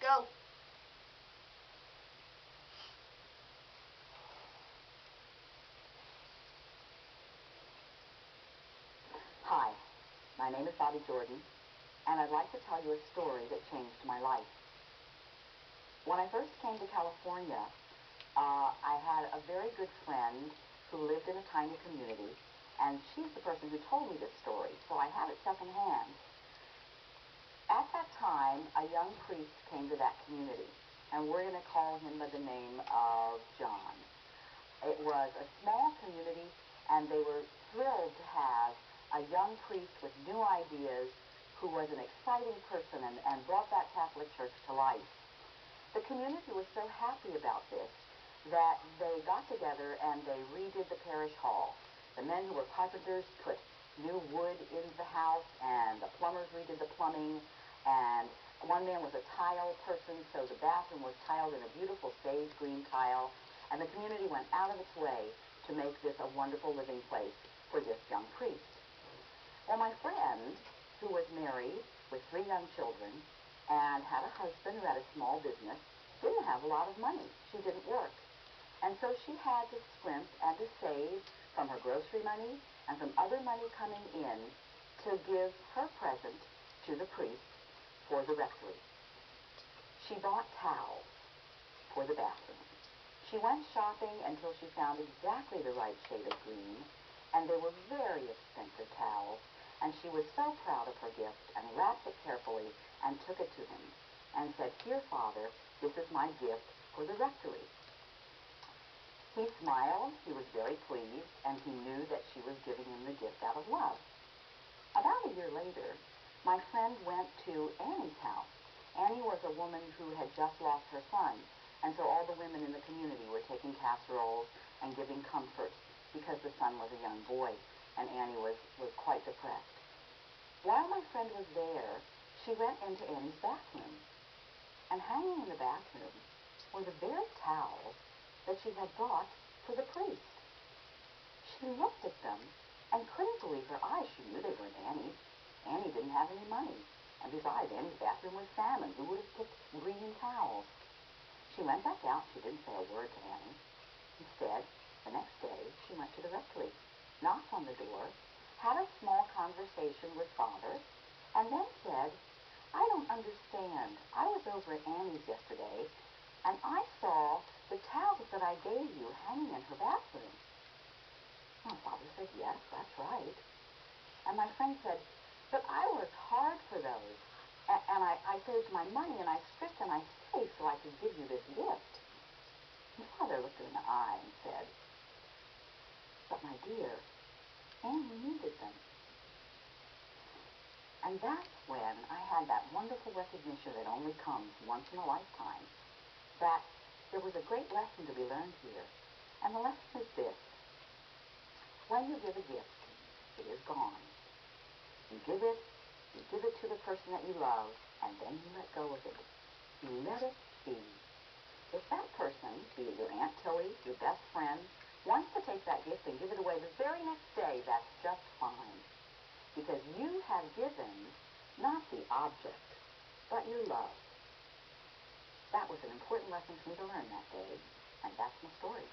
Go. Hi, my name is Bobby Jordan, and I'd like to tell you a story that changed my life. When I first came to California, I had a very good friend who lived in a tiny community, and she's the person who told me this story, so I have it secondhand. At that time, a young priest came to that community, and we're going to call him by the name of John. It was a small community, and they were thrilled to have a young priest with new ideas who was an exciting person and brought that Catholic Church to life. The community was so happy about this that they got together and they redid the parish hall. The men who were carpenters put new wood into the house, and the plumbers redid the plumbing, and one man was a tile person, so the bathroom was tiled in a beautiful sage green tile, and the community went out of its way to make this a wonderful living place for this young priest. Well, my friend, who was married with 3 young children and had a husband who had a small business, didn't have a lot of money. She didn't work. And so she had to scrimp and to save from her grocery money and from other money coming in to give her present to the priest for the rectory. She bought towels for the bathroom. She went shopping until she found exactly the right shade of green, and they were very expensive towels, and she was so proud of her gift and wrapped it carefully and took it to him and said, "Here, Father, this is my gift for the rectory." He smiled, he was very pleased, and he knew that she was giving him the gift out of love. About a year later, my friend went to Annie's house. Annie was a woman who had just lost her son, and so all the women in the community were taking casseroles and giving comfort because the son was a young boy, and Annie was quite depressed. While my friend was there, she went into Annie's bathroom, and hanging in the bathroom were the very towels that she had bought for the priest. She looked at them and couldn't believe her eyes. She knew they weren't Annie's. Annie didn't have any money, and besides, Annie's bathroom was salmon. Who would have picked green towels? She went back out. She didn't say a word to Annie. Instead, the next day, she went to the rectory, knocked on the door, had a small conversation with Father, and then said, "I don't understand. I was over at Annie's yesterday, and I saw the towels that I gave you hanging in her bathroom." Well, Father said, "Yes, that's right." And my friend said, "But I worked hard for those, and I saved my money, and I stripped and I saved so I could give you this gift." And Father looked her in the eye and said, "But my dear, Annie needed them." And that's when I had that wonderful recognition that only comes once in a lifetime, that there was a great lesson to be learned here. And the lesson is this: when you give a gift, it is gone. You give it to the person that you love, and then you let go of it. You let it be. If that person, be it your Aunt Tilly, your best friend, wants to take that gift and give it away the very next day, that's just fine. Because you have given not the object, but your love. That was an important lesson for me to learn that day, and that's my story.